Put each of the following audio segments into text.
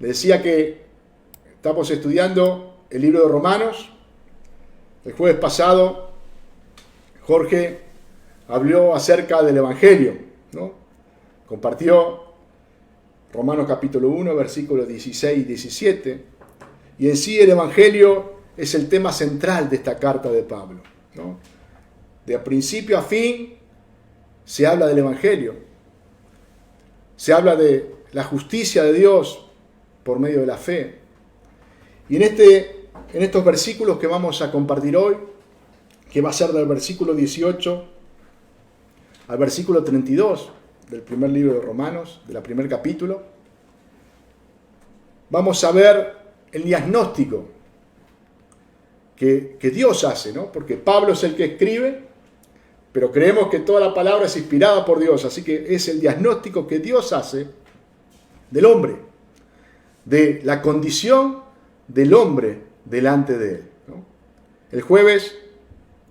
Le decía que estamos estudiando el libro de Romanos. El jueves pasado Jorge habló acerca del Evangelio, ¿no? Compartió Romanos capítulo 1, versículos 16 y 17. Y en sí el Evangelio es el tema central de esta carta de Pablo, ¿no? De principio a fin se habla del Evangelio. Se habla de la justicia de Dios por medio de la fe. Y en estos versículos que vamos a compartir hoy, que va a ser del versículo 18 al versículo 32 del primer libro de Romanos, del primer capítulo, vamos a ver el diagnóstico que Dios hace, ¿no? Porque Pablo es el que escribe, pero creemos que toda la palabra es inspirada por Dios, así que es el diagnóstico que Dios hace del hombre, de la condición del hombre delante de él, ¿no? El jueves,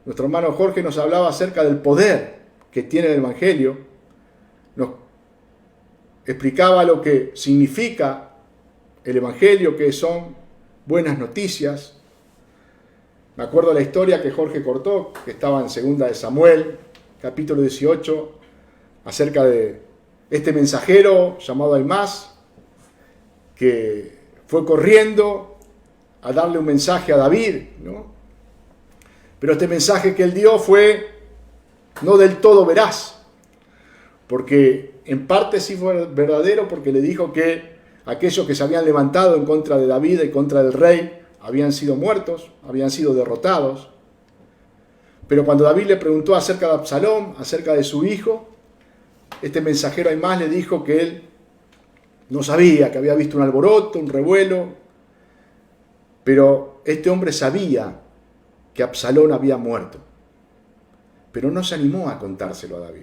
nuestro hermano Jorge nos hablaba acerca del poder que tiene el Evangelio, nos explicaba lo que significa el Evangelio, que son buenas noticias. Me acuerdo la historia que Jorge cortó, que estaba en 2 de Samuel, capítulo 18, acerca de este mensajero llamado Aimás, que fue corriendo a darle un mensaje a David, ¿no? Pero este mensaje que él dio fue no del todo veraz, porque en parte sí fue verdadero, porque le dijo que aquellos que se habían levantado en contra de David y contra del rey habían sido muertos, habían sido derrotados. Pero cuando David le preguntó acerca de Absalón, acerca de su hijo, este mensajero Aimás le dijo que él no sabía, que había visto un alboroto, un revuelo, pero este hombre sabía que Absalón había muerto. Pero no se animó a contárselo a David.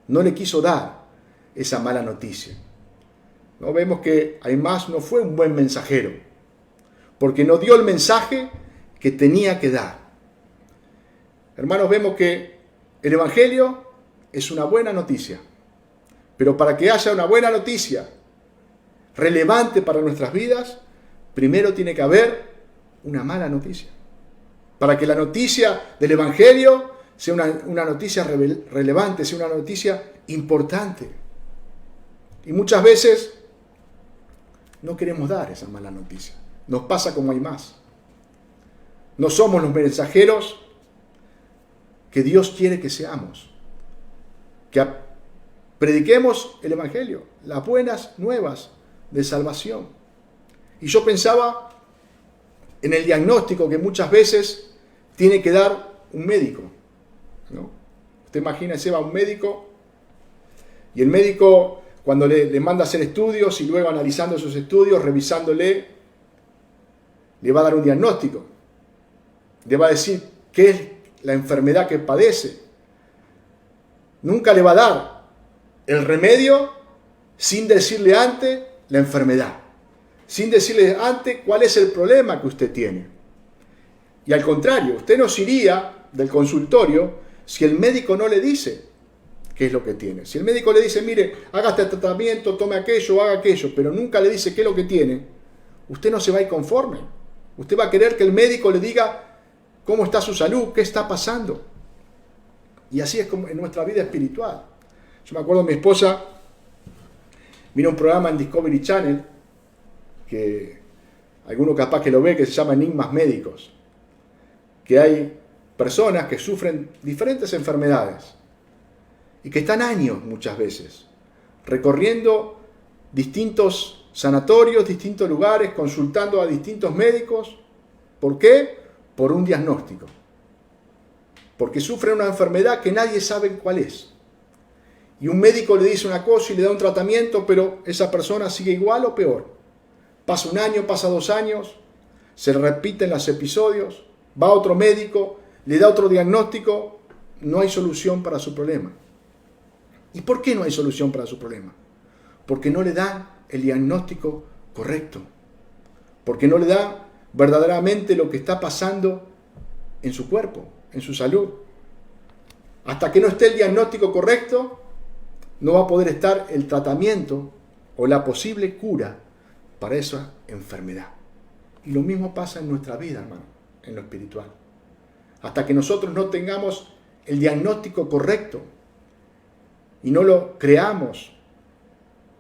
No le quiso dar esa mala noticia. ¿No? Vemos que Aimás no fue un buen mensajero, porque no dio el mensaje que tenía que dar. Hermanos, vemos que el Evangelio es una buena noticia, pero para que haya una buena noticia relevante para nuestras vidas, primero tiene que haber una mala noticia. Para que la noticia del Evangelio sea una noticia relevante, sea una noticia importante. Y muchas veces no queremos dar esa mala noticia. Nos pasa como hay más. No somos los mensajeros que Dios quiere que seamos. Que prediquemos el Evangelio, las buenas nuevas de salvación. Y yo pensaba en el diagnóstico que muchas veces tiene que dar un médico, ¿no? Usted imagínese, va a un médico y el médico, cuando le manda a hacer estudios y luego analizando esos estudios, revisándole, le va a dar un diagnóstico. Le va a decir qué es la enfermedad que padece. Nunca le va a dar el remedio sin decirle antes la enfermedad, sin decirle antes cuál es el problema que usted tiene. Y al contrario, usted no se iría del consultorio si el médico no le dice qué es lo que tiene. Si el médico le dice, mire, haga este tratamiento, tome aquello, haga aquello, pero nunca le dice qué es lo que tiene, usted no se va a ir conforme. Usted va a querer que el médico le diga cómo está su salud, qué está pasando. Y así es como en nuestra vida espiritual. Yo me acuerdo, mi esposa mira un programa en Discovery Channel, que alguno capaz que lo ve, que se llama Enigmas Médicos, que hay personas que sufren diferentes enfermedades y que están años muchas veces recorriendo distintos sanatorios, distintos lugares, consultando a distintos médicos. ¿Por qué? Por un diagnóstico. Porque sufren una enfermedad que nadie sabe cuál es. Y un médico le dice una cosa y le da un tratamiento, pero esa persona sigue igual o peor. Pasa un año, pasa 2 años, se repiten los episodios, va a otro médico, le da otro diagnóstico, no hay solución para su problema. ¿Y por qué no hay solución para su problema? Porque no le dan el diagnóstico correcto. Porque no le dan verdaderamente lo que está pasando en su cuerpo, en su salud. Hasta que no esté el diagnóstico correcto, no va a poder estar el tratamiento o la posible cura para esa enfermedad. Y lo mismo pasa en nuestra vida, hermano, en lo espiritual. Hasta que nosotros no tengamos el diagnóstico correcto y no lo creamos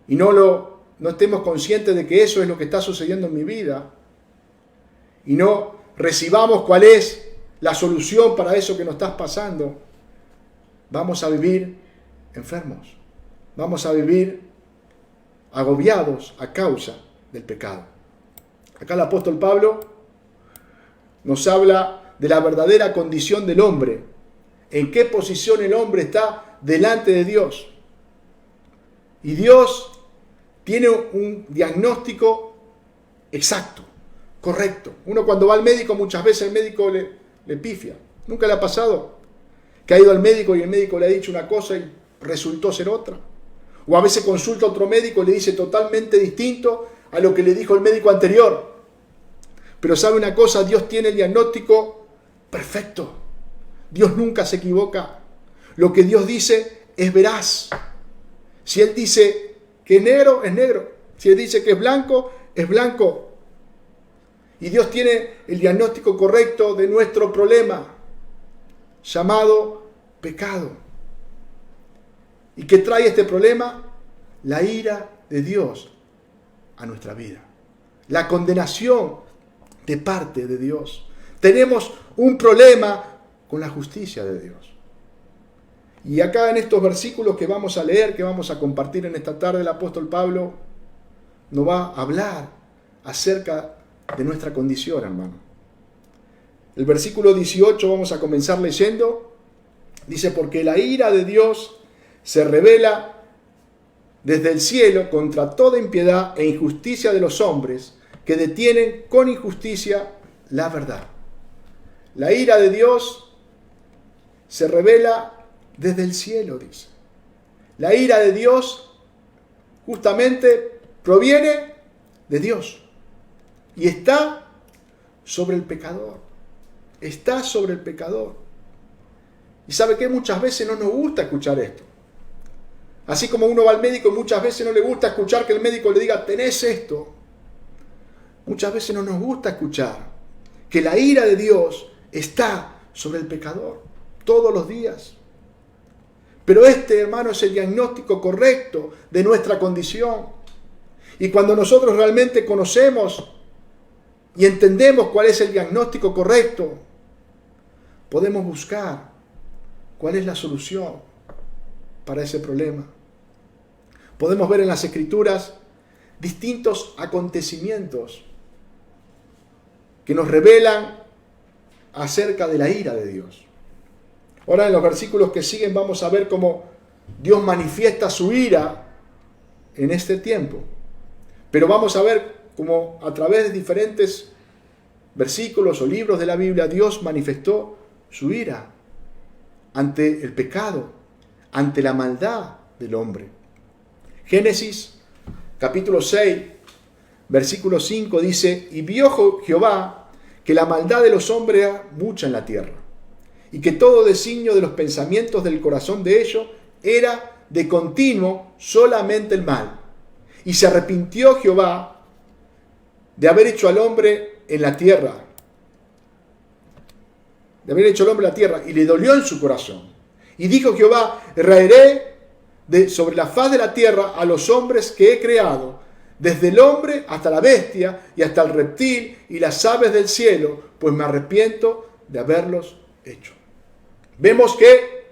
y no estemos conscientes de que eso es lo que está sucediendo en mi vida y no recibamos cuál es la solución para eso que nos está pasando, vamos a vivir enfermos, vamos a vivir agobiados a causa del pecado. Acá el apóstol Pablo nos habla de la verdadera condición del hombre, en qué posición el hombre está delante de Dios. Y Dios tiene un diagnóstico exacto, correcto. Uno cuando va al médico, muchas veces el médico le pifia. ¿Nunca le ha pasado que ha ido al médico y el médico le ha dicho una cosa y resultó ser otra? O a veces consulta a otro médico y le dice totalmente distinto a lo que le dijo el médico anterior. Pero ¿sabe una cosa? Dios tiene el diagnóstico perfecto. Dios nunca se equivoca. Lo que Dios dice es veraz. Si Él dice que es negro, es negro. Si Él dice que es blanco, es blanco. Y Dios tiene el diagnóstico correcto de nuestro problema, llamado pecado. ¿Y qué trae este problema? La ira de Dios a nuestra vida. La condenación de parte de Dios. Tenemos un problema con la justicia de Dios. Y acá en estos versículos que vamos a leer, que vamos a compartir en esta tarde, el apóstol Pablo nos va a hablar acerca de nuestra condición, hermano. El versículo 18 vamos a comenzar leyendo. Dice, porque la ira de Dios se revela desde el cielo contra toda impiedad e injusticia de los hombres que detienen con injusticia la verdad. La ira de Dios se revela desde el cielo, dice. La ira de Dios justamente proviene de Dios y está sobre el pecador. Está sobre el pecador. Y sabe que muchas veces no nos gusta escuchar esto. Así como uno va al médico y muchas veces no le gusta escuchar que el médico le diga, tenés esto. Muchas veces no nos gusta escuchar que la ira de Dios está sobre el pecador todos los días. Pero este, hermano, es el diagnóstico correcto de nuestra condición. Y cuando nosotros realmente conocemos y entendemos cuál es el diagnóstico correcto, podemos buscar cuál es la solución para ese problema. Podemos ver en las Escrituras distintos acontecimientos que nos revelan acerca de la ira de Dios. Ahora en los versículos que siguen vamos a ver cómo Dios manifiesta su ira en este tiempo. Pero vamos a ver cómo a través de diferentes versículos o libros de la Biblia Dios manifestó su ira ante el pecado, ante la maldad del hombre. Génesis capítulo 6, versículo 5 dice, y vio Jehová que la maldad de los hombres era mucha en la tierra, y que todo designio de los pensamientos del corazón de ellos era de continuo solamente el mal. Y se arrepintió Jehová de haber hecho al hombre en la tierra, y le dolió en su corazón. Y dijo Jehová, raeré sobre la faz de la tierra a los hombres que he creado, desde el hombre hasta la bestia y hasta el reptil y las aves del cielo, pues me arrepiento de haberlos hecho. Vemos que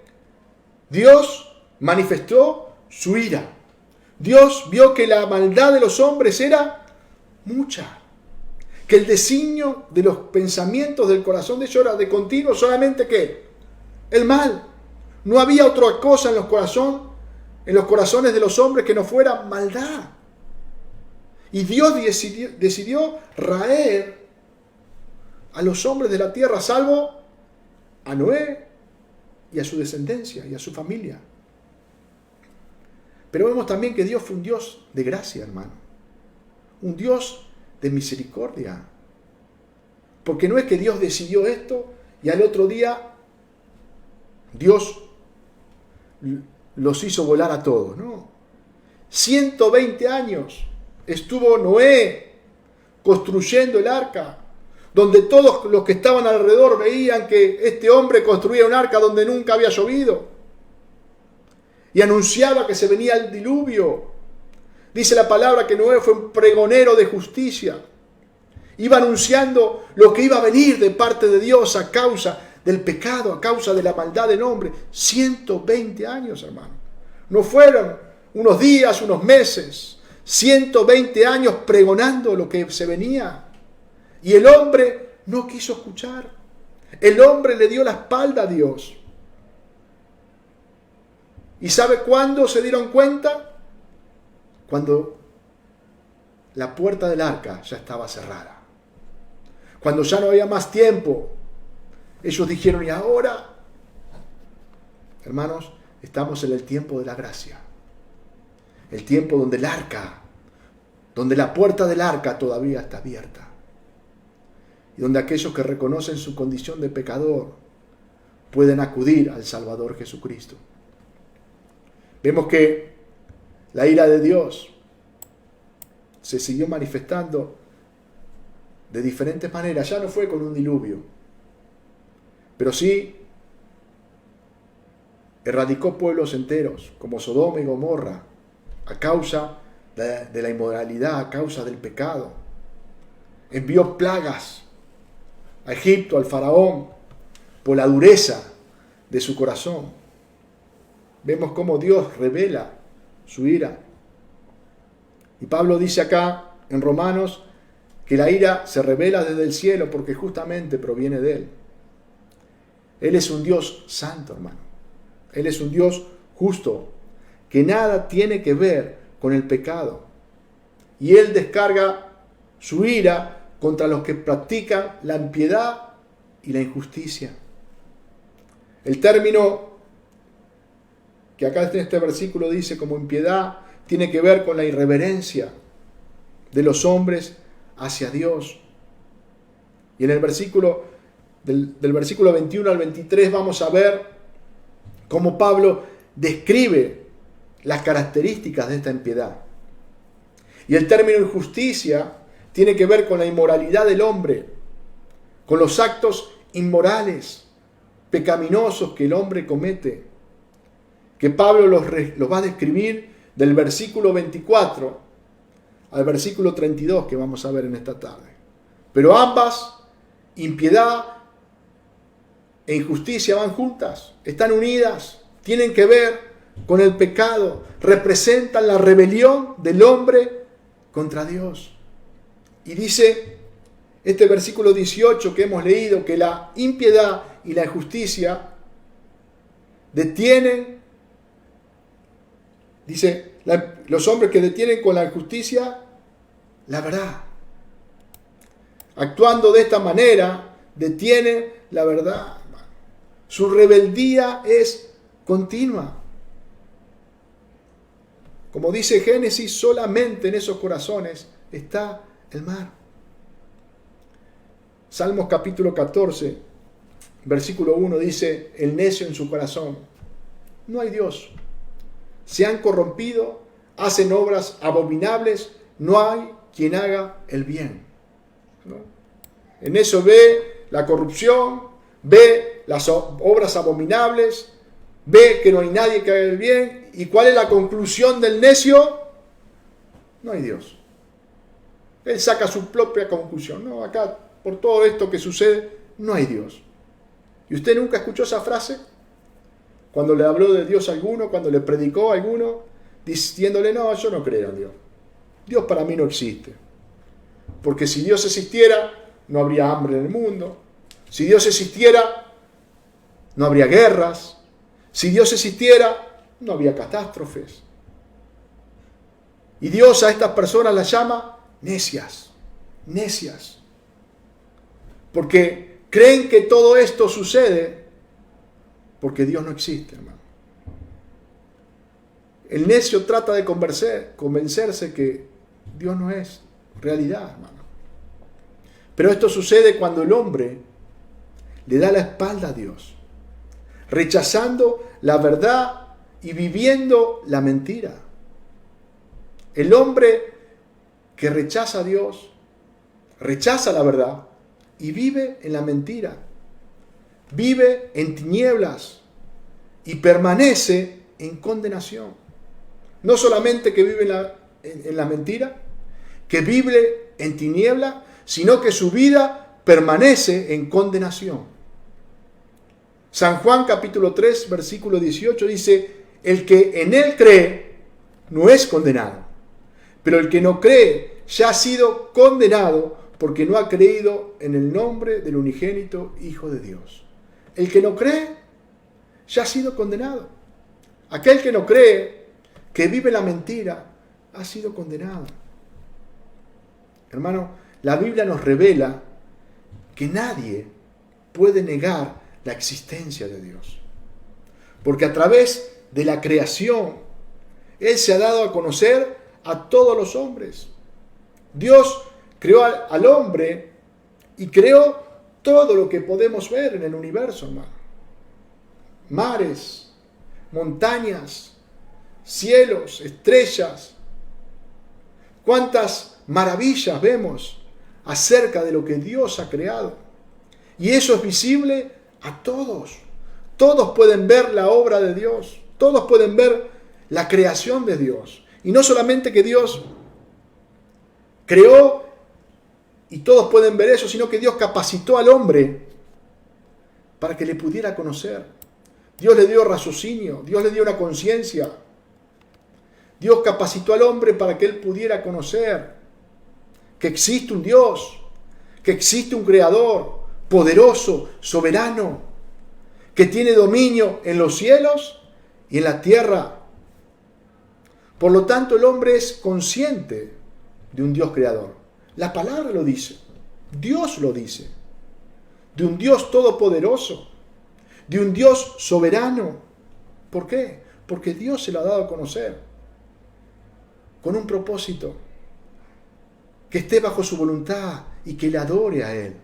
Dios manifestó su ira. Dios vio que la maldad de los hombres era mucha, que el designio de los pensamientos del corazón de ellos era de continuo solamente ¿qué? El mal. No había otra cosa en los corazones de los hombres que no fuera maldad. Y Dios decidió raer a los hombres de la tierra, salvo a Noé y a su descendencia y a su familia. Pero vemos también que Dios fue un Dios de gracia, hermano. Un Dios de misericordia. Porque no es que Dios decidió esto y al otro día Dios los hizo volar a todos, no. 120 años estuvo Noé construyendo el arca, donde todos los que estaban alrededor veían que este hombre construía un arca donde nunca había llovido y anunciaba que se venía el diluvio. Dice la palabra que Noé fue un pregonero de justicia. Iba anunciando lo que iba a venir de parte de Dios a causa del pecado, a causa de la maldad del hombre. 120 años, hermano. No fueron unos días, unos meses. 120 años pregonando lo que se venía. Y el hombre no quiso escuchar. El hombre le dio la espalda a Dios. ¿Y sabe cuándo se dieron cuenta? Cuando la puerta del arca ya estaba cerrada. Cuando ya no había más tiempo. Ellos dijeron, ¿y ahora? Hermanos, estamos en el tiempo de la gracia. El tiempo donde el arca, donde la puerta del arca todavía está abierta. Y donde aquellos que reconocen su condición de pecador pueden acudir al Salvador Jesucristo. Vemos que la ira de Dios se siguió manifestando de diferentes maneras. Ya no fue con un diluvio, pero sí erradicó pueblos enteros como Sodoma y Gomorra a causa de la inmoralidad, a causa del pecado. Envió plagas a Egipto, al faraón, por la dureza de su corazón. Vemos cómo Dios revela su ira. Y Pablo dice acá en Romanos que la ira se revela desde el cielo porque justamente proviene de Él. Él es un Dios santo, hermano. Él es un Dios justo, que nada tiene que ver con el pecado. Y Él descarga su ira contra los que practican la impiedad y la injusticia. El término que acá en este versículo dice como impiedad tiene que ver con la irreverencia de los hombres hacia Dios. Y en el versículo del versículo 21 al 23 vamos a ver cómo Pablo describe las características de esta impiedad. Y el término injusticia tiene que ver con la inmoralidad del hombre, con los actos inmorales, pecaminosos que el hombre comete, que Pablo los va a describir del versículo 24 al versículo 32 que vamos a ver en esta tarde. Pero ambas, impiedad e injusticia, van juntas, están unidas, tienen que ver con el pecado, representan la rebelión del hombre contra Dios. Y dice este versículo 18 que hemos leído que la impiedad y la injusticia detienen, dice, los hombres que detienen con la injusticia la verdad. Actuando de esta manera, detienen la verdad. Su rebeldía es continua. Como dice Génesis, solamente en esos corazones está el mar. Salmos capítulo 14, versículo 1 dice, el necio en su corazón, no hay Dios. Se han corrompido, hacen obras abominables, no hay quien haga el bien. ¿No? En eso ve la corrupción, ve las obras abominables, ve que no hay nadie que haga el bien. ¿Y cuál es la conclusión del necio? No hay Dios. Él saca su propia conclusión. No, acá, por todo esto que sucede, no hay Dios. ¿Y usted nunca escuchó esa frase? Cuando le habló de Dios a alguno, cuando le predicó a alguno, diciéndole, no, yo no creo en Dios. Dios para mí no existe. Porque si Dios existiera, no habría hambre en el mundo. Si Dios existiera, no habría guerras. Si Dios existiera, no había catástrofes. Y Dios a estas personas las llama necias. Necias. Porque creen que todo esto sucede porque Dios no existe, hermano. El necio trata de convencerse que Dios no es realidad, hermano. Pero esto sucede cuando el hombre le da la espalda a Dios, rechazando la verdad y viviendo la mentira. El hombre que rechaza a Dios rechaza la verdad y vive en la mentira. Vive en tinieblas y permanece en condenación. No solamente que vive en la mentira, que vive en tinieblas, sino que su vida permanece en condenación. San Juan capítulo 3, versículo 18 dice: el que en él cree no es condenado, pero el que no cree ya ha sido condenado porque no ha creído en el nombre del unigénito Hijo de Dios. El que no cree ya ha sido condenado. Aquel que no cree, que vive la mentira, ha sido condenado. Hermano, la Biblia nos revela que nadie puede negar la existencia de Dios. Porque a través de la creación, Él se ha dado a conocer a todos los hombres. Dios creó al hombre y creó todo lo que podemos ver en el universo, hermano. Mares, montañas, cielos, estrellas. Cuántas maravillas vemos acerca de lo que Dios ha creado. Y eso es visible a todos. Todos pueden ver la obra de Dios. Todos pueden ver la creación de Dios. Y no solamente que Dios creó y todos pueden ver eso, sino que Dios capacitó al hombre para que le pudiera conocer. Dios le dio raciocinio, Dios le dio una conciencia. Dios capacitó al hombre para que él pudiera conocer que existe un Dios, que existe un Creador poderoso, soberano, que tiene dominio en los cielos y en la tierra. Por lo tanto, el hombre es consciente de un Dios creador. La palabra lo dice, Dios lo dice, de un Dios todopoderoso, de un Dios soberano. ¿Por qué? Porque Dios se lo ha dado a conocer con un propósito, que esté bajo su voluntad y que le adore a Él.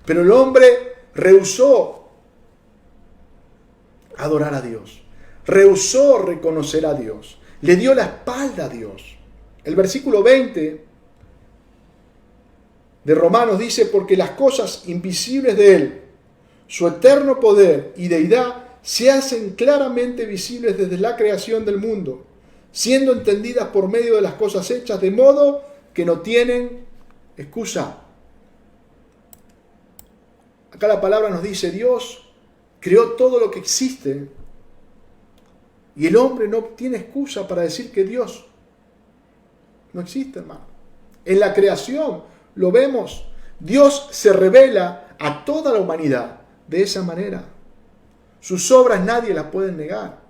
Pero el hombre rehusó adorar a Dios, rehusó reconocer a Dios, le dio la espalda a Dios. El versículo 20 de Romanos dice: porque las cosas invisibles de Él, su eterno poder y deidad, se hacen claramente visibles desde la creación del mundo, siendo entendidas por medio de las cosas hechas, de modo que no tienen excusa. Acá la palabra nos dice: Dios creó todo lo que existe y el hombre no tiene excusa para decir que Dios no existe, hermano. En la creación lo vemos. Dios se revela a toda la humanidad de esa manera. Sus obras nadie las puede negar.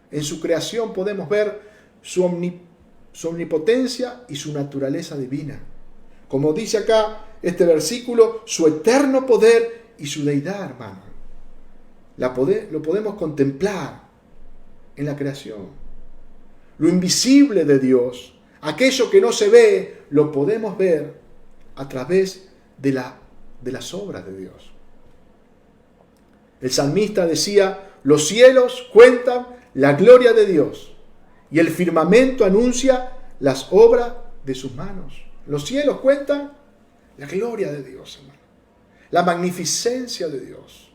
En su creación podemos ver su omnipotencia y su naturaleza divina. Como dice acá este versículo, su eterno poder y su deidad, hermano. Lo podemos contemplar en la creación. Lo invisible de Dios, aquello que no se ve, lo podemos ver a través de las obras de Dios. El salmista decía: los cielos cuentan la gloria de Dios y el firmamento anuncia las obras de sus manos. Los cielos cuentan la gloria de Dios, hermano. La magnificencia de Dios.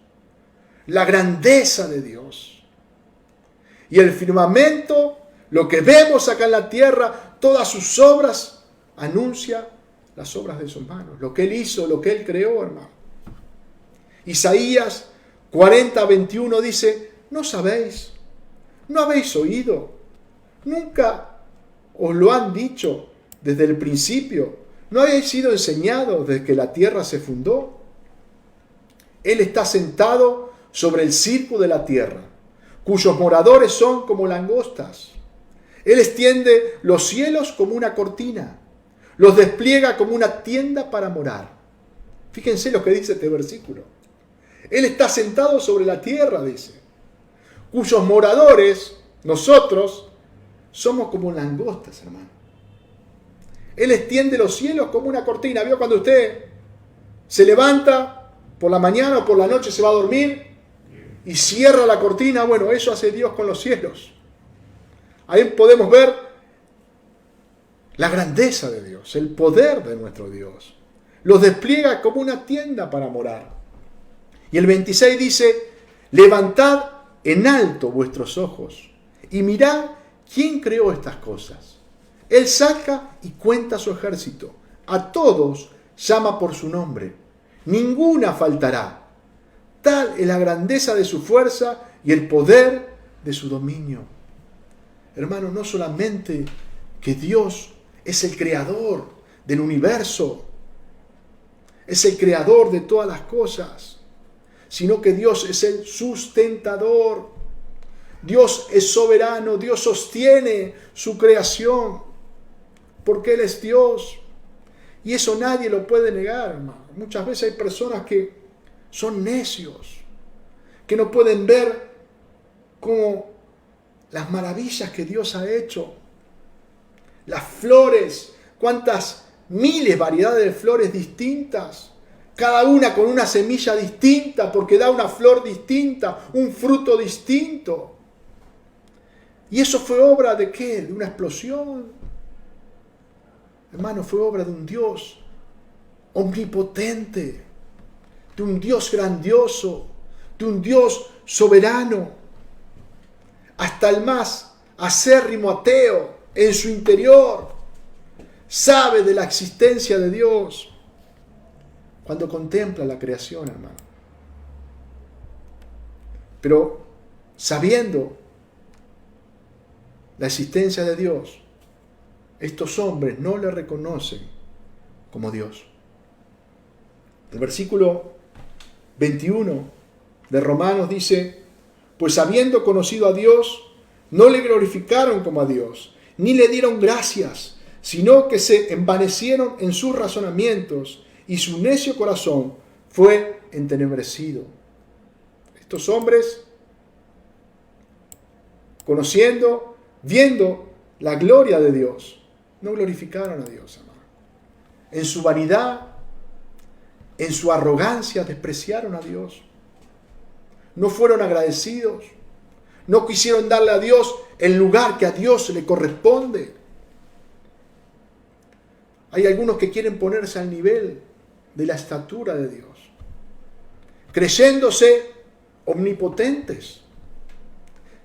La grandeza de Dios. Y el firmamento, lo que vemos acá en la tierra, todas sus obras, anuncia las obras de sus manos. Lo que Él hizo, lo que Él creó, hermano. Isaías 40:21 dice: ¿no sabéis? ¿No habéis oído? ¿Nunca os lo han dicho desde el principio? ¿No habéis sido enseñados desde que la tierra se fundó? Él está sentado sobre el circo de la tierra, cuyos moradores son como langostas. Él extiende los cielos como una cortina, los despliega como una tienda para morar. Fíjense lo que dice este versículo. Él está sentado sobre la tierra, dice, cuyos moradores, nosotros, somos como langostas, hermano. Él extiende los cielos como una cortina. ¿Vio cuando usted se levanta por la mañana o por la noche, se va a dormir y cierra la cortina? Bueno, eso hace Dios con los cielos. Ahí podemos ver la grandeza de Dios, el poder de nuestro Dios. Los despliega como una tienda para morar. Y el 26 dice, levantad en alto vuestros ojos y mirad quién creó estas cosas. Él saca y cuenta su ejército. A todos llama por su nombre. Ninguna faltará. Tal es la grandeza de su fuerza y el poder de su dominio. Hermanos, no solamente que Dios es el creador del universo, es el creador de todas las cosas, sino que Dios es el sustentador. Dios es soberano, Dios sostiene su creación, porque Él es Dios. Y eso nadie lo puede negar, hermano. Muchas veces hay personas que son necios, que no pueden ver como las maravillas que Dios ha hecho. Las flores, cuántas miles, variedades de flores distintas, cada una con una semilla distinta, porque da una flor distinta, un fruto distinto. ¿Y eso fue obra de qué? ¿De una explosión? Hermano, fue obra de un Dios omnipotente, de un Dios grandioso, de un Dios soberano. Hasta el más acérrimo ateo en su interior sabe de la existencia de Dios cuando contempla la creación, hermano. Pero sabiendo la existencia de Dios, estos hombres no le reconocen como Dios. El versículo 21 de Romanos dice, pues habiendo conocido a Dios, no le glorificaron como a Dios, ni le dieron gracias, sino que se envanecieron en sus razonamientos y su necio corazón fue entenebrecido. Estos hombres, conociendo, viendo la gloria de Dios, no glorificaron a Dios, hermano. En su vanidad, en su arrogancia, despreciaron a Dios. No fueron agradecidos. No quisieron darle a Dios el lugar que a Dios le corresponde. Hay algunos que quieren ponerse al nivel de la estatura de Dios, creyéndose omnipotentes,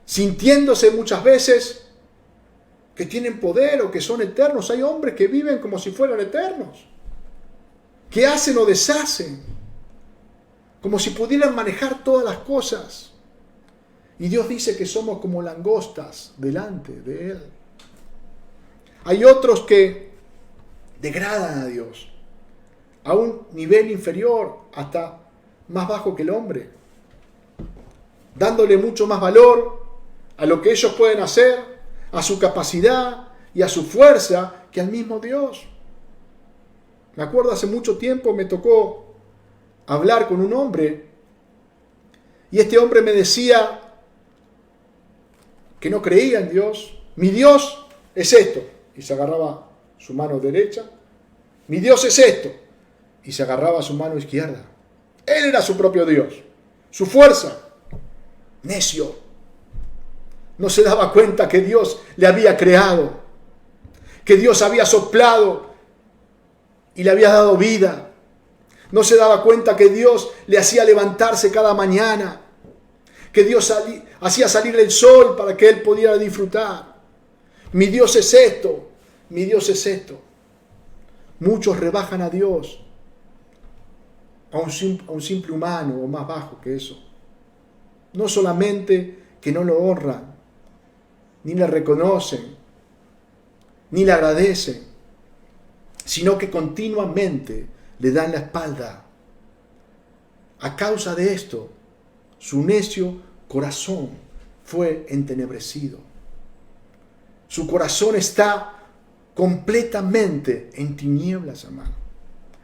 sintiéndose muchas veces que tienen poder o que son eternos. Hay hombres que viven como si fueran eternos, que hacen o deshacen, como si pudieran manejar todas las cosas. Y Dios dice que somos como langostas delante de Él. Hay otros que degradan a Dios a un nivel inferior, hasta más bajo que el hombre, dándole mucho más valor a lo que ellos pueden hacer, a su capacidad y a su fuerza, que al mismo Dios. Me acuerdo hace mucho tiempo me tocó hablar con un hombre y este hombre me decía que no creía en Dios. Mi Dios es esto, y se agarraba su mano derecha. Mi Dios es esto, y se agarraba su mano izquierda. Él era su propio Dios, su fuerza. Necio. No se daba cuenta que Dios le había creado, que Dios había soplado y le había dado vida. No se daba cuenta que Dios le hacía levantarse cada mañana, que Dios hacía salir el sol para que él pudiera disfrutar. Mi Dios es esto, mi Dios es esto. Muchos rebajan a Dios a un simple humano o más bajo que eso. No solamente que no lo honran, ni le reconocen, ni le agradecen, sino que continuamente le dan la espalda. A causa de esto, su necio corazón fue entenebrecido. Su corazón está completamente en tinieblas, hermano,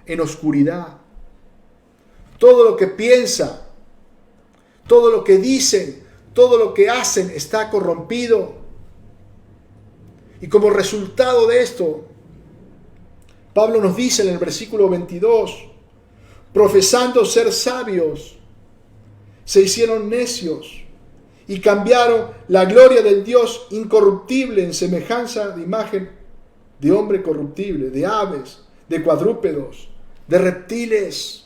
en oscuridad. Todo lo que piensa, todo lo que dicen, todo lo que hacen está corrompido. Y como resultado de esto, Pablo nos dice en el versículo 22, profesando ser sabios, se hicieron necios y cambiaron la gloria del Dios incorruptible en semejanza de imagen de hombre corruptible, de aves, de cuadrúpedos, de reptiles.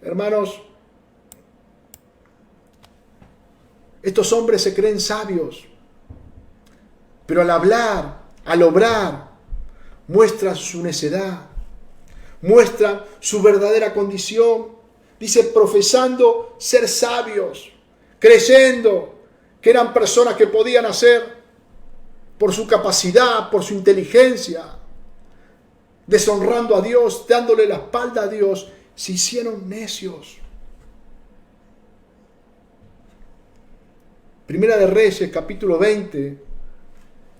Hermanos, estos hombres se creen sabios, pero al hablar, al obrar, muestran su necedad, muestran su verdadera condición. Dice, profesando ser sabios, creyendo que eran personas que podían hacer por su capacidad, por su inteligencia, deshonrando a Dios, dándole la espalda a Dios, se hicieron necios. Primera de Reyes, capítulo 20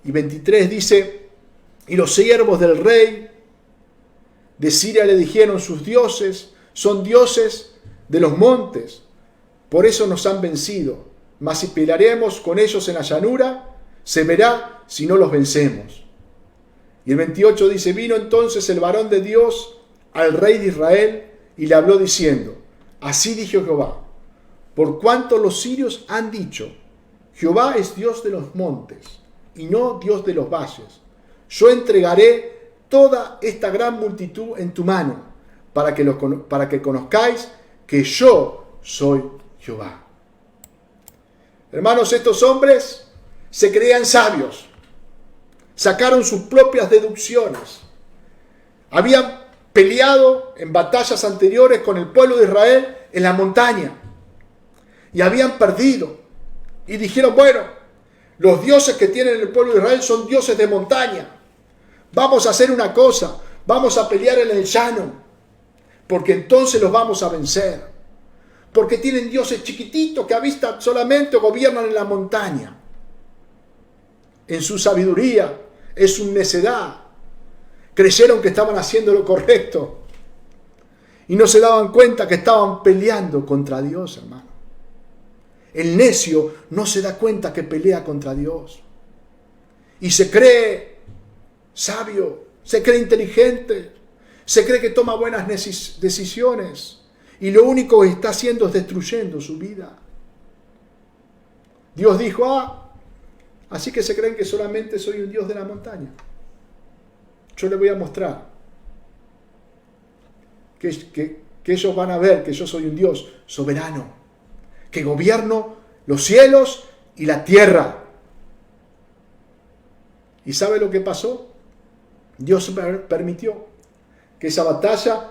y 23 dice, y los siervos del rey de Siria le dijeron, sus dioses son dioses de los montes, por eso nos han vencido, mas si pelearemos con ellos en la llanura, se verá si no los vencemos. Y el 28 dice, vino entonces el varón de Dios al rey de Israel y le habló diciendo, así dijo Jehová, por cuanto los sirios han dicho, Jehová es Dios de los montes y no Dios de los valles, yo entregaré toda esta gran multitud en tu mano, para que conozcáis que yo soy Jehová. Hermanos, estos hombres se creían sabios, sacaron sus propias deducciones, habían peleado en batallas anteriores con el pueblo de Israel en la montaña y habían perdido y dijeron, bueno, los dioses que tienen el pueblo de Israel son dioses de montaña, vamos a hacer una cosa, vamos a pelear en el llano, porque entonces los vamos a vencer, porque tienen dioses chiquititos que a vista solamente gobiernan en la montaña. En su sabiduría, en su necedad, creyeron que estaban haciendo lo correcto y no se daban cuenta que estaban peleando contra Dios, hermano. El necio no se da cuenta que pelea contra Dios y se cree sabio, se cree inteligente, se cree que toma buenas decisiones y lo único que está haciendo es destruyendo su vida. Dios dijo, así que se creen que solamente soy un Dios de la montaña. Yo les voy a mostrar que ellos van a ver que yo soy un Dios soberano, que gobierno los cielos y la tierra. ¿Y sabe lo que pasó? Dios permitió que esa batalla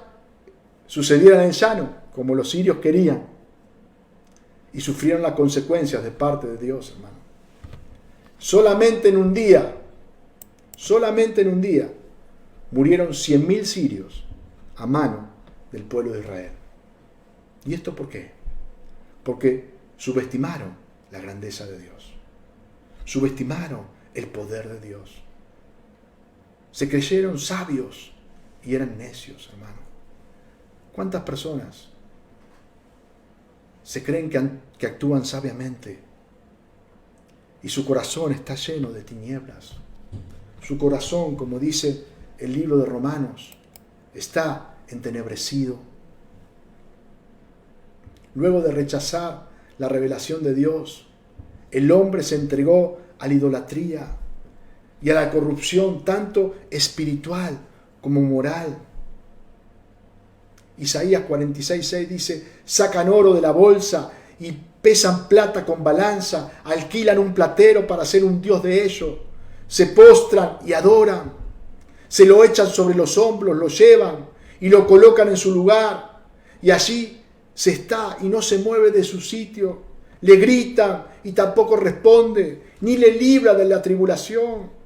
sucediera en el llano, como los sirios querían, y sufrieron las consecuencias de parte de Dios, hermano. Solamente en un día, murieron 100.000 sirios a mano del pueblo de Israel. ¿Y esto por qué? Porque subestimaron la grandeza de Dios. Subestimaron el poder de Dios. Se creyeron sabios y eran necios, hermano. ¿Cuántas personas se creen que actúan sabiamente y su corazón está lleno de tinieblas? Su corazón, como dice el libro de Romanos, está entenebrecido. Luego de rechazar la revelación de Dios, el hombre se entregó a la idolatría y a la corrupción tanto espiritual como moral. Isaías 46:6 dice, sacan oro de la bolsa y pesan plata con balanza, alquilan un platero para ser un dios de ellos, se postran y adoran, se lo echan sobre los hombros, lo llevan y lo colocan en su lugar, y allí se está y no se mueve de su sitio, le gritan y tampoco responde, ni le libra de la tribulación.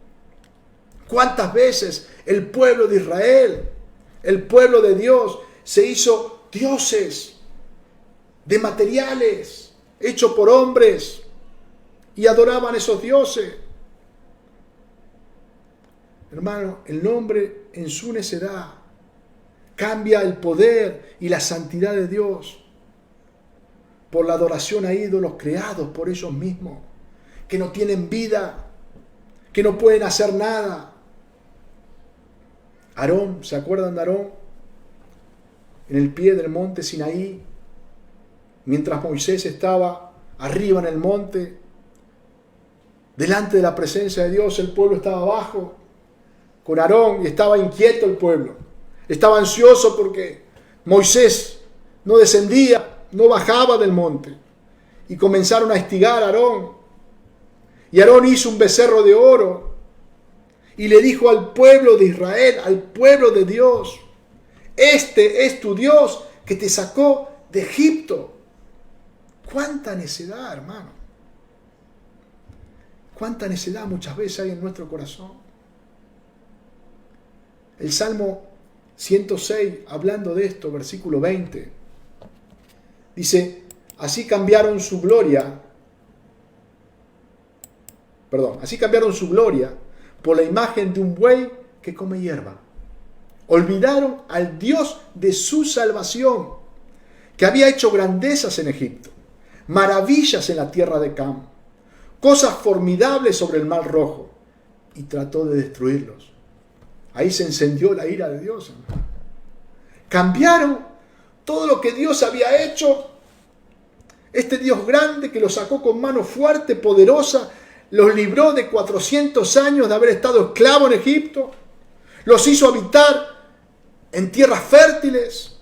¿Cuántas veces el pueblo de Israel, el pueblo de Dios, se hizo dioses de materiales, hechos por hombres, y adoraban esos dioses? Hermano, el hombre en su necedad cambia el poder y la santidad de Dios por la adoración a ídolos creados por ellos mismos, que no tienen vida, que no pueden hacer nada. Aarón, ¿se acuerdan de Aarón? En el pie del monte Sinaí, mientras Moisés estaba arriba en el monte, delante de la presencia de Dios. El pueblo estaba abajo con Aarón y estaba inquieto el pueblo. Estaba ansioso porque Moisés no descendía, no bajaba del monte. Y comenzaron a hostigar a Aarón. Y Aarón hizo un becerro de oro y le dijo al pueblo de Israel, al pueblo de Dios: este es tu Dios que te sacó de Egipto. Cuánta necedad, hermano. Cuánta necedad muchas veces hay en nuestro corazón. El Salmo 106, hablando de esto, versículo 20, dice: así cambiaron su gloria por la imagen de un buey que come hierba. Olvidaron al Dios de su salvación, que había hecho grandezas en Egipto, maravillas en la tierra de Cam, cosas formidables sobre el mar Rojo, y trató de destruirlos. Ahí se encendió la ira de Dios, hermano. Cambiaron todo lo que Dios había hecho. Este Dios grande que los sacó con mano fuerte, poderosa, los libró de 400 años de haber estado esclavos en Egipto, los hizo habitar en tierras fértiles,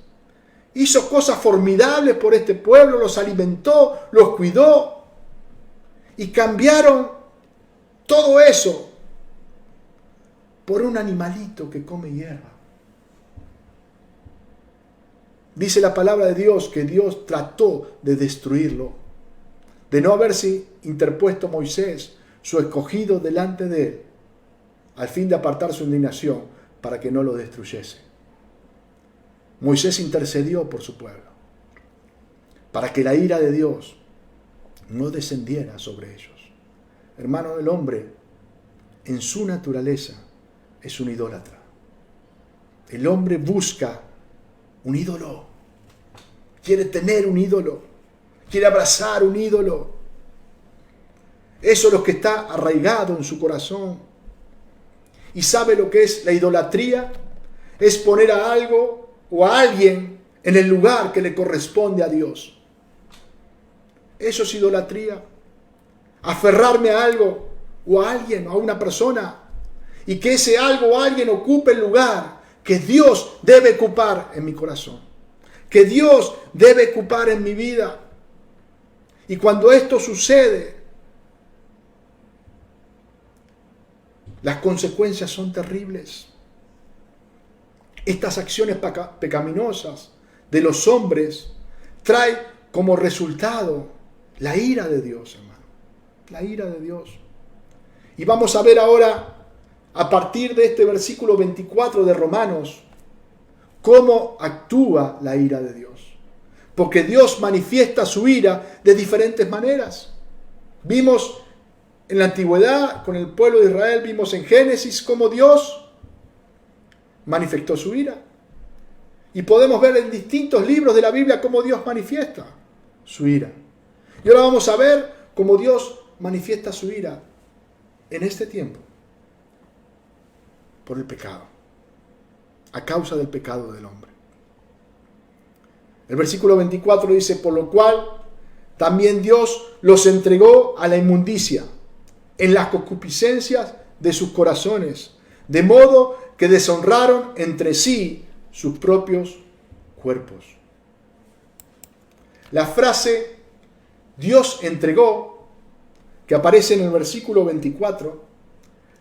hizo cosas formidables por este pueblo, los alimentó, los cuidó, y cambiaron todo eso por un animalito que come hierba. Dice la palabra de Dios que Dios trató de destruirlo, de no haberse interpuesto Moisés, su escogido, delante de él, al fin de apartar su indignación para que no lo destruyese. Moisés intercedió por su pueblo, para que la ira de Dios no descendiera sobre ellos. Hermano, el hombre en su naturaleza es un idólatra. El hombre busca un ídolo, quiere tener un ídolo, quiere abrazar un ídolo. Eso es lo que está arraigado en su corazón. ¿Y sabe lo que es la idolatría? Es poner a algo o a alguien en el lugar que le corresponde a Dios. Eso es idolatría. Aferrarme a algo o a alguien, a una persona, y que ese algo o alguien ocupe el lugar que Dios debe ocupar en mi corazón, que Dios debe ocupar en mi vida. Y cuando esto sucede, las consecuencias son terribles. Estas acciones pecaminosas de los hombres traen como resultado la ira de Dios, hermano. La ira de Dios. Y vamos a ver ahora, a partir de este versículo 24 de Romanos, cómo actúa la ira de Dios. Porque Dios manifiesta su ira de diferentes maneras. Vimos en la antigüedad con el pueblo de Israel, vimos en Génesis cómo Dios manifestó su ira. Y podemos ver en distintos libros de la Biblia cómo Dios manifiesta su ira. Y ahora vamos a ver cómo Dios manifiesta su ira en este tiempo por el pecado, a causa del pecado del hombre. El versículo 24 dice: por lo cual también Dios los entregó a la inmundicia en las concupiscencias de sus corazones, de modo que deshonraron entre sí sus propios cuerpos. La frase Dios entregó, que aparece en el versículo 24,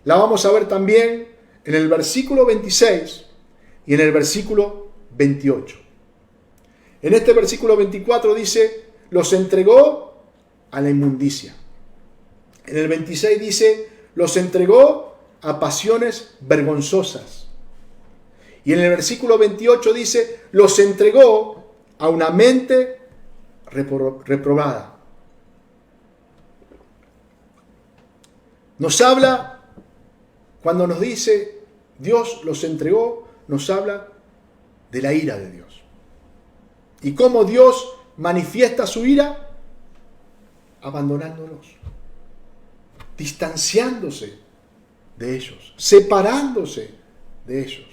la vamos a ver también en el versículo 26 y en el versículo 28. En este versículo 24 dice: los entregó a la inmundicia. En el 26 dice: los entregó a pasiones vergonzosas. Y en el versículo 28 dice: los entregó a una mente reprobada. Nos habla, cuando nos dice Dios los entregó, nos habla de la ira de Dios. ¿Y cómo Dios manifiesta su ira? Abandonándolos, distanciándose de ellos, separándose de ellos.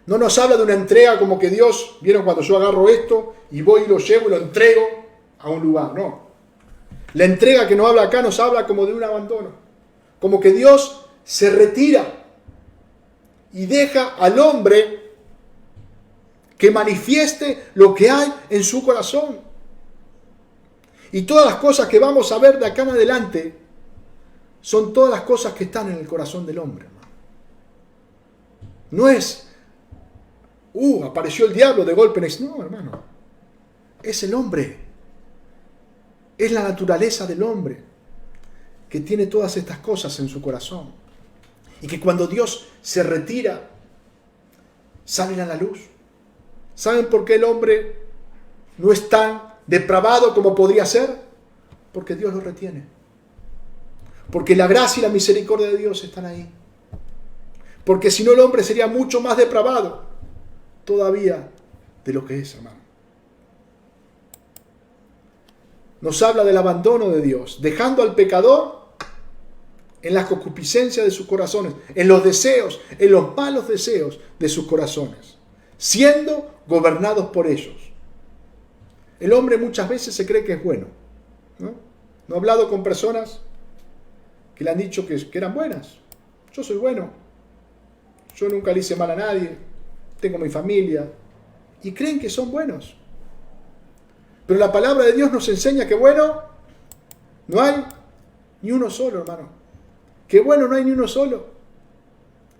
No nos habla de una entrega como que Dios, ¿vieron cuando yo agarro esto y voy y lo llevo y lo entrego a un lugar? No. La entrega que nos habla acá nos habla como de un abandono. Como que Dios se retira y deja al hombre que manifieste lo que hay en su corazón. Y todas las cosas que vamos a ver de acá en adelante son todas las cosas que están en el corazón del hombre, hermano. No es, apareció el diablo de golpe. No, hermano. Es el hombre. Es la naturaleza del hombre que tiene todas estas cosas en su corazón. Y que cuando Dios se retira, salen a la luz. ¿Saben por qué el hombre no es tan depravado como podría ser? Porque Dios lo retiene. Porque la gracia y la misericordia de Dios están ahí. Porque si no, el hombre sería mucho más depravado todavía de lo que es, hermano. Nos habla del abandono de Dios, dejando al pecador en las concupiscencias de sus corazones, en los deseos, en los malos deseos de sus corazones, siendo gobernados por ellos. El hombre muchas veces se cree que es bueno, ¿no? ¿No he hablado con personas que le han dicho que eran buenas? Yo soy bueno, yo nunca le hice mal a nadie, tengo mi familia, y creen que son buenos. Pero la palabra de Dios nos enseña que bueno no hay ni uno solo, hermano. Que bueno no hay ni uno solo.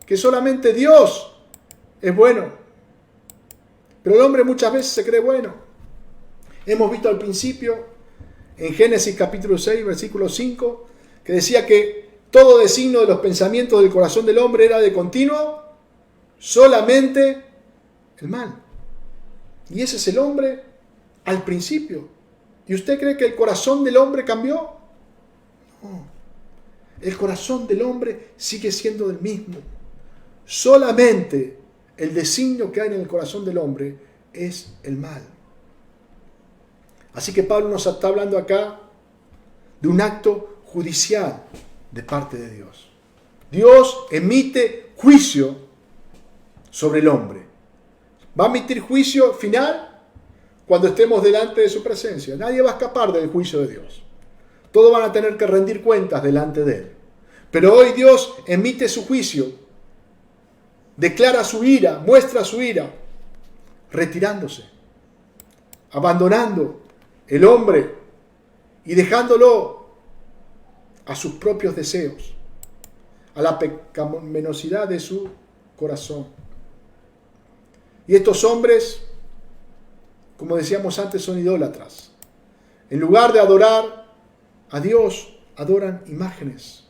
Que solamente Dios es bueno. Pero el hombre muchas veces se cree bueno. Hemos visto al principio, en Génesis capítulo 6, versículo 5, que decía que todo designio de los pensamientos del corazón del hombre era de continuo solamente el mal. Y ese es el hombre al principio. ¿Y usted cree que el corazón del hombre cambió? No. El corazón del hombre sigue siendo el mismo. Solamente el designio que hay en el corazón del hombre es el mal. Así que Pablo nos está hablando acá de un acto judicial de parte de Dios. Dios emite juicio sobre el hombre. Va a emitir juicio final cuando estemos delante de su presencia. Nadie va a escapar del juicio de Dios. Todos van a tener que rendir cuentas delante de Él. Pero hoy Dios emite su juicio, declara su ira, muestra su ira, retirándose, abandonando el hombre y dejándolo a sus propios deseos, a la pecaminosidad de su corazón. Y estos hombres, como decíamos antes, son idólatras. En lugar de adorar a Dios, adoran imágenes,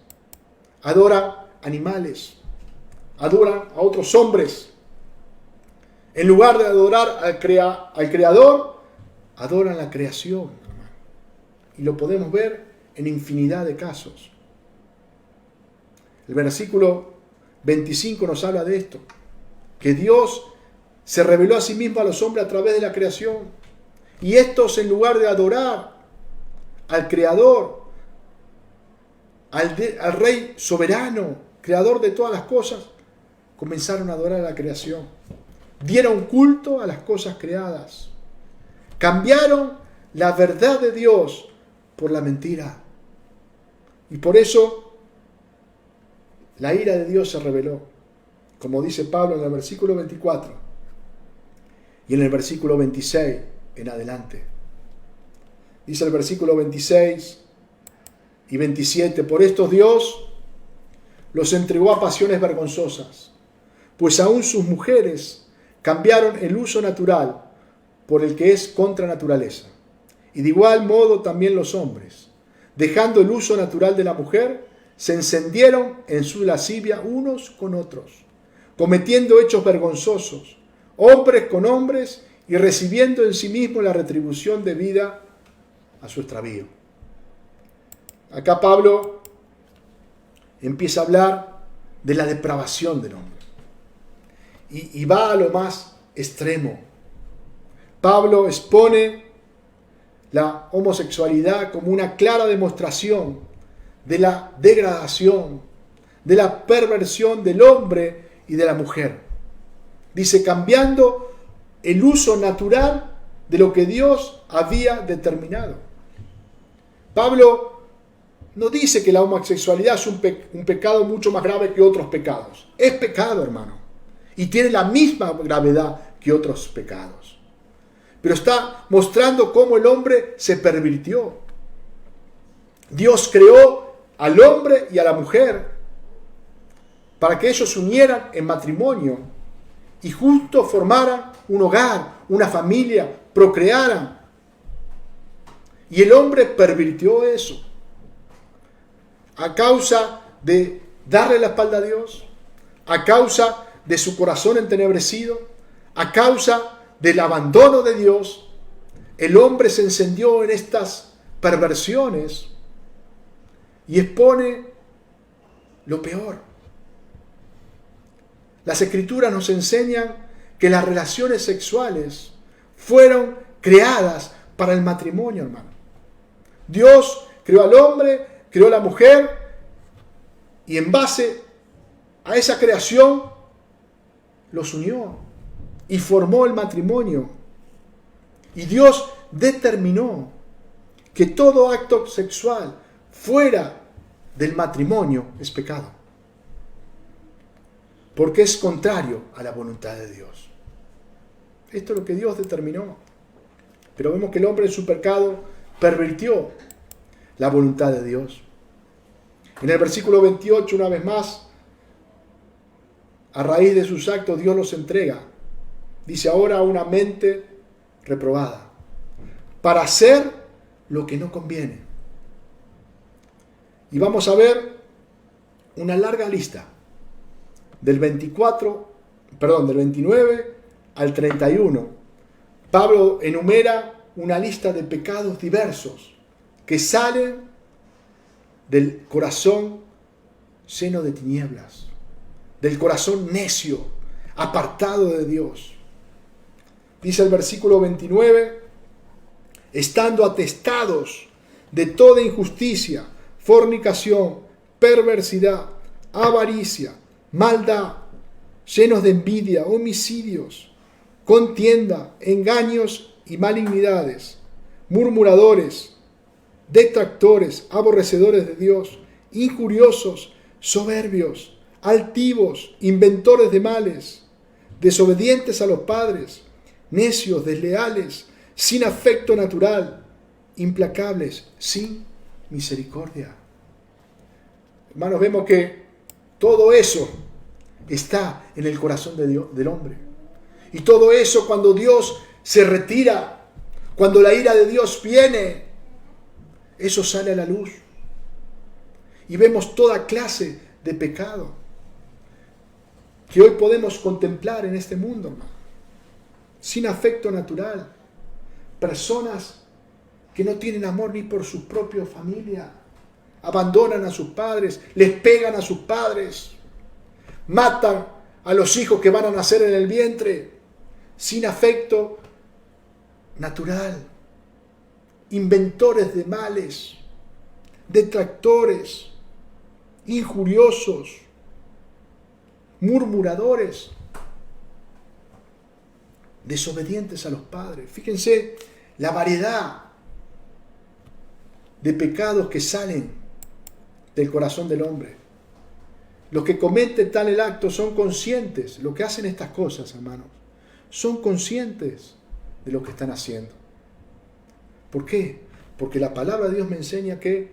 adoran animales, adoran a otros hombres. En lugar de adorar al Creador, adoran la creación. Y lo podemos ver en infinidad de casos. El versículo 25 nos habla de esto, que Dios se reveló a sí mismo a los hombres a través de la creación. Y estos, en lugar de adorar al Creador, al Rey soberano, creador de todas las cosas, comenzaron a adorar a la creación. Dieron culto a las cosas creadas. Cambiaron la verdad de Dios por la mentira. Y por eso la ira de Dios se reveló, como dice Pablo en el versículo 24 y en el versículo 26 en adelante. Dice el versículo 26 y 27, por esto Dios los entregó a pasiones vergonzosas, pues aún sus mujeres cambiaron el uso natural por el que es contra naturaleza. Y de igual modo también los hombres, dejando el uso natural de la mujer, se encendieron en su lascivia unos con otros, cometiendo hechos vergonzosos, hombres con hombres, y recibiendo en sí mismo la retribución debida a su extravío. Acá Pablo empieza a hablar de la depravación del hombre. Y va a lo más extremo. Pablo expone la homosexualidad como una clara demostración de la degradación, de la perversión del hombre y de la mujer. Dice, cambiando el uso natural de lo que Dios había determinado. Pablo no dice que la homosexualidad es un pecado mucho más grave que otros pecados. Es pecado, hermano. Y tiene la misma gravedad que otros pecados. Pero está mostrando cómo el hombre se pervirtió. Dios creó al hombre y a la mujer para que ellos se unieran en matrimonio y juntos formaran un hogar, una familia, procrearan. Y el hombre pervirtió eso. A causa de darle la espalda a Dios, a causa de su corazón entenebrecido, a causa del abandono de Dios, el hombre se encendió en estas perversiones y expone lo peor. Las Escrituras nos enseñan que las relaciones sexuales fueron creadas para el matrimonio, hermano. Dios creó al hombre, creó a la mujer, y en base a esa creación los unió y formó el matrimonio. Y Dios determinó que todo acto sexual fuera del matrimonio es pecado, porque es contrario a la voluntad de Dios. Esto es lo que Dios determinó. Pero vemos que el hombre en su pecado pervirtió la voluntad de Dios. En el versículo 28, una vez más, a raíz de sus actos, Dios los entrega. Dice ahora una mente reprobada, para hacer lo que no conviene. Y vamos a ver una larga lista, del 29 al 31. Pablo enumera una lista de pecados diversos que salen del corazón lleno de tinieblas, del corazón necio, apartado de Dios. Dice el versículo 29, estando atestados de toda injusticia, fornicación, perversidad, avaricia, maldad, llenos de envidia, homicidios, contienda, engaños y malignidades, murmuradores, detractores, aborrecedores de Dios, injuriosos, soberbios, altivos, inventores de males, desobedientes a los padres, necios, desleales, sin afecto natural, implacables, sin misericordia. Hermanos, vemos que todo eso está en el corazón de Dios, del hombre. Y todo eso, cuando Dios se retira, cuando la ira de Dios viene, eso sale a la luz. Y vemos toda clase de pecado que hoy podemos contemplar en este mundo, hermano. Sin afecto natural. Personas que no tienen amor ni por su propia familia. Abandonan a sus padres, les pegan a sus padres, matan a los hijos que van a nacer en el vientre, sin afecto natural. Inventores de males, detractores, injuriosos, murmuradores, desobedientes a los padres. Fíjense la variedad de pecados que salen del corazón del hombre. Los que cometen tal acto son conscientes, los que hacen estas cosas, hermanos, son conscientes de lo que están haciendo. ¿Por qué? Porque la palabra de Dios me enseña que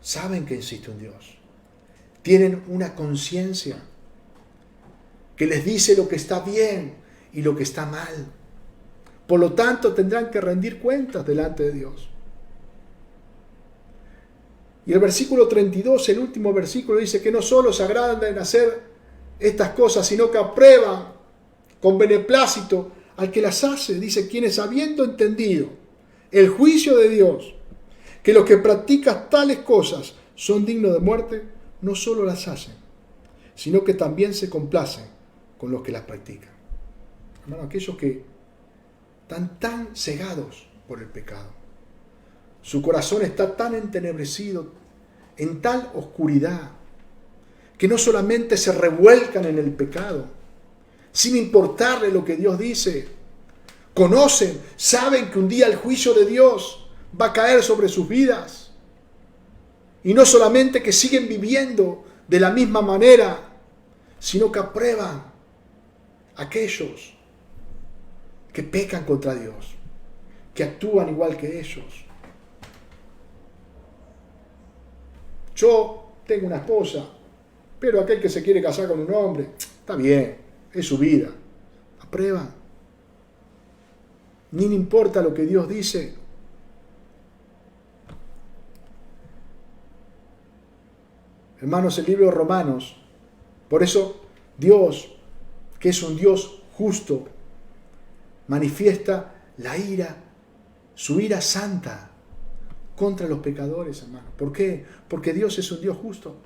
saben que existe un Dios. Tienen una conciencia que les dice lo que está bien y lo que está mal. Por lo tanto, tendrán que rendir cuentas delante de Dios. Y el versículo 32, el último versículo, dice que no solo se agradan en hacer estas cosas, sino que aprueban con beneplácito al que las hace. Dice, quienes habiendo entendido el juicio de Dios, que los que practican tales cosas son dignos de muerte, no solo las hacen, sino que también se complacen con los que las practican. Hermano, aquellos que están tan cegados por el pecado, su corazón está tan entenebrecido, en tal oscuridad, que no solamente se revuelcan en el pecado, sin importarle lo que Dios dice, conocen, saben que un día el juicio de Dios va a caer sobre sus vidas. Y no solamente que siguen viviendo de la misma manera, sino que aprueban a aquellos que pecan contra Dios, que actúan igual que ellos. Yo tengo una esposa, pero aquel que se quiere casar con un hombre, está bien, es su vida. Aprueban. Ni le importa lo que Dios dice. Hermanos, el libro de Romanos, por eso Dios, que es un Dios justo, manifiesta la ira, su ira santa contra los pecadores, hermanos. ¿Por qué? Porque Dios es un Dios justo.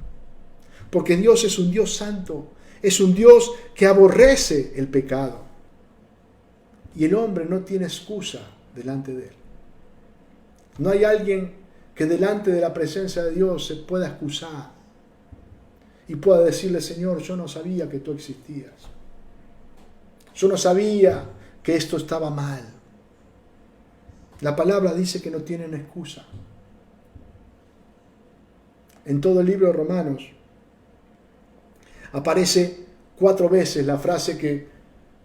Porque Dios es un Dios santo. Es un Dios que aborrece el pecado. Y el hombre no tiene excusa delante de él. No hay alguien que delante de la presencia de Dios se pueda excusar y pueda decirle: Señor, yo no sabía que tú existías. Yo no sabía que esto estaba mal. La palabra dice que no tienen excusa. En todo el libro de Romanos aparece 4 veces la frase que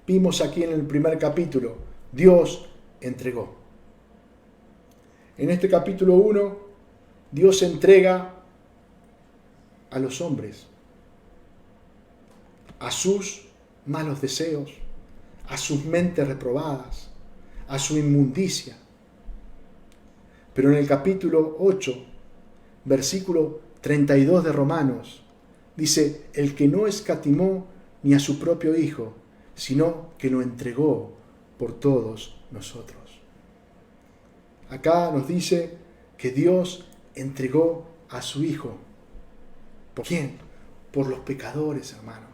vimos aquí en el primer capítulo: Dios entregó. En este capítulo 1, Dios entrega a los hombres a sus malos deseos, a sus mentes reprobadas, a su inmundicia. Pero en el capítulo 8, versículo 32 de Romanos, dice: el que no escatimó ni a su propio Hijo, sino que lo entregó por todos nosotros. Acá nos dice que Dios entregó a su Hijo. ¿Por quién? Por los pecadores, hermanos.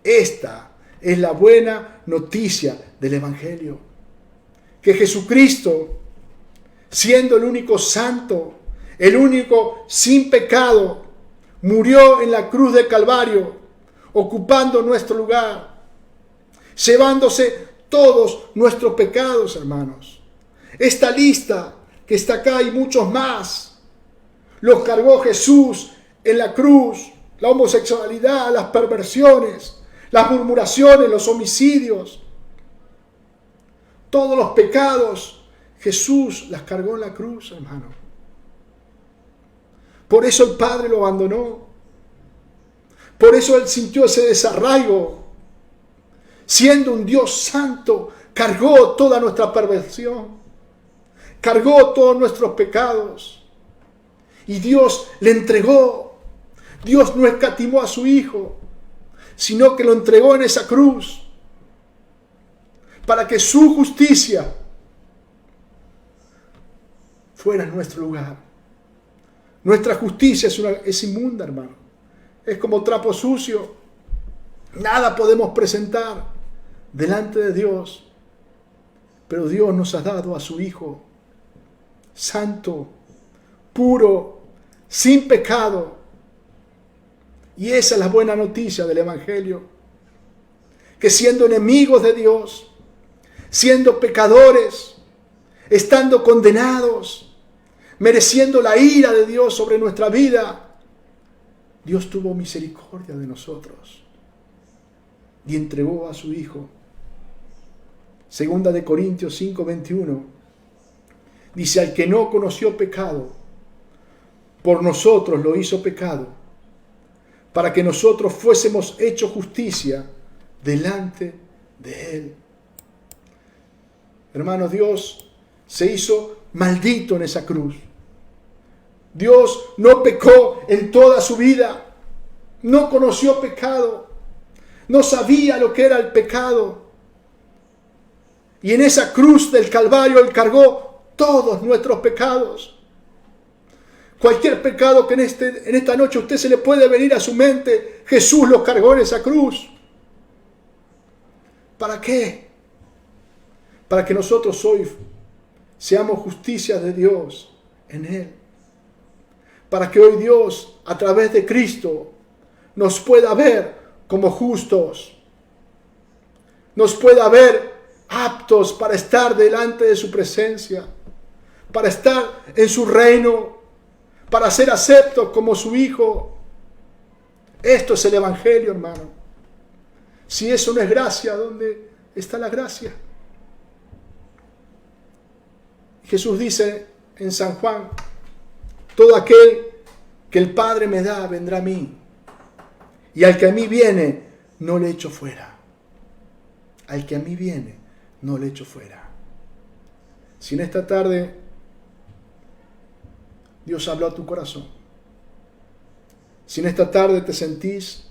Esta es la buena noticia del Evangelio. Que Jesucristo, siendo el único santo, el único sin pecado, murió en la cruz del Calvario, ocupando nuestro lugar, llevándose todos nuestros pecados, hermanos. Esta lista que está acá y muchos más, los cargó Jesús en la cruz: la homosexualidad, las perversiones, las murmuraciones, los homicidios, todos los pecados, Jesús las cargó en la cruz, hermano. Por eso el Padre lo abandonó. Por eso Él sintió ese desarraigo. Siendo un Dios santo, cargó toda nuestra perversión, cargó todos nuestros pecados. Y Dios le entregó. Dios no escatimó a su Hijo, sino que lo entregó en esa cruz para que su justicia fuera en nuestro lugar. Nuestra justicia es inmunda, hermano. Es como trapo sucio. Nada podemos presentar delante de Dios. Pero Dios nos ha dado a su Hijo santo, puro, sin pecado. Y esa es la buena noticia del Evangelio. Que siendo enemigos de Dios, siendo pecadores, estando condenados, mereciendo la ira de Dios sobre nuestra vida, Dios tuvo misericordia de nosotros y entregó a su Hijo. Segunda de Corintios 5:21 dice: al que no conoció pecado, por nosotros lo hizo pecado, para que nosotros fuésemos hechos justicia delante de Él. Hermanos, Dios se hizo maldito en esa cruz. Dios no pecó en toda su vida, no conoció pecado, no sabía lo que era el pecado. Y en esa cruz del Calvario Él cargó todos nuestros pecados. Cualquier pecado que en esta noche a usted se le puede venir a su mente, Jesús los cargó en esa cruz. ¿Para qué? Para que nosotros hoy seamos justicia de Dios en Él. Para que hoy Dios, a través de Cristo, nos pueda ver como justos. Nos pueda ver aptos para estar delante de su presencia. para estar en su reino, para ser aceptos como su hijo. Esto es el Evangelio, hermano. Si eso no es gracia, ¿dónde está la gracia? Jesús dice en San Juan: todo aquel que el Padre me da, vendrá a mí. Y al que a mí viene, no le echo fuera. Al que a mí viene, no le echo fuera. Si en esta tarde Dios habló a tu corazón, si en esta tarde te sentís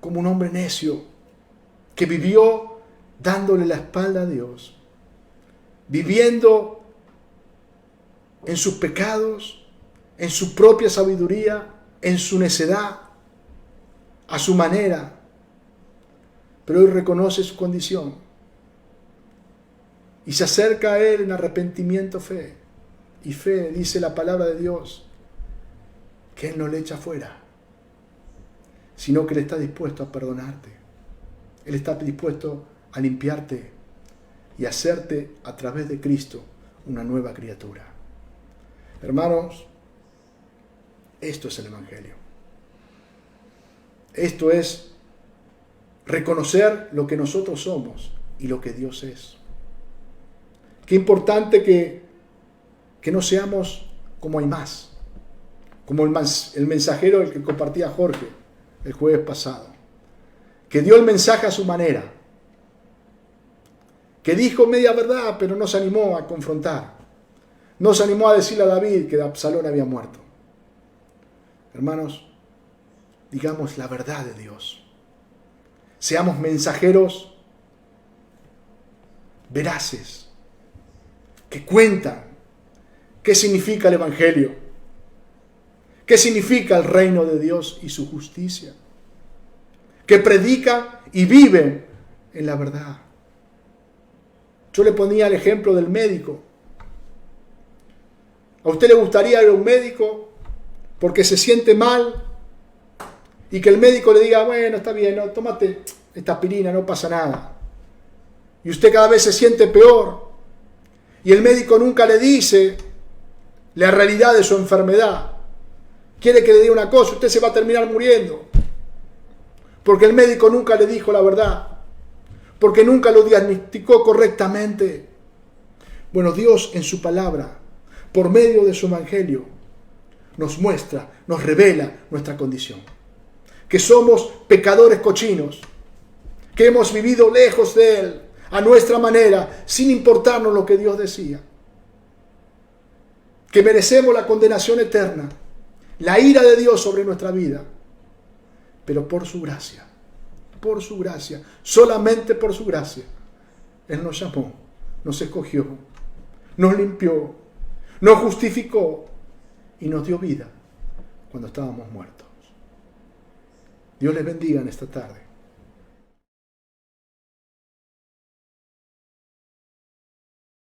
como un hombre necio que vivió dándole la espalda a Dios, viviendo en sus pecados, en su propia sabiduría, en su necedad, a su manera, pero hoy reconoce su condición y se acerca a Él en arrepentimiento, fe. Y fe, dice la palabra de Dios, que Él no le echa fuera, sino que Él está dispuesto a perdonarte. Él está dispuesto a limpiarte y hacerte a través de Cristo una nueva criatura. Hermanos, esto es el Evangelio. Esto es reconocer lo que nosotros somos y lo que Dios es. Qué importante que no seamos como hay más, como el mensajero el que compartía Jorge el jueves pasado, que dio el mensaje a su manera, que dijo media verdad, pero no se animó a confrontar, no se animó a decirle a David que Absalón había muerto. Hermanos, digamos la verdad de Dios. Seamos mensajeros veraces, que cuentan qué significa el Evangelio, qué significa el reino de Dios y su justicia, que predican y viven en la verdad. Yo le ponía el ejemplo del médico. ¿A usted le gustaría ir a un médico porque se siente mal y que el médico le diga, bueno, está bien, no, tómate esta aspirina, no pasa nada? Y usted cada vez se siente peor y el médico nunca le dice la realidad de su enfermedad. Quiere que le diga una cosa, usted se va a terminar muriendo, porque el médico nunca le dijo la verdad, porque nunca lo diagnosticó correctamente. Bueno, Dios en su palabra, por medio de su Evangelio, nos muestra, nos revela nuestra condición. Que somos pecadores cochinos, que hemos vivido lejos de Él, a nuestra manera, sin importarnos lo que Dios decía. Que merecemos la condenación eterna, la ira de Dios sobre nuestra vida, pero por su gracia, solamente por su gracia, Él nos llamó, nos escogió, nos limpió, nos justificó y nos dio vida cuando estábamos muertos. Dios les bendiga en esta tarde.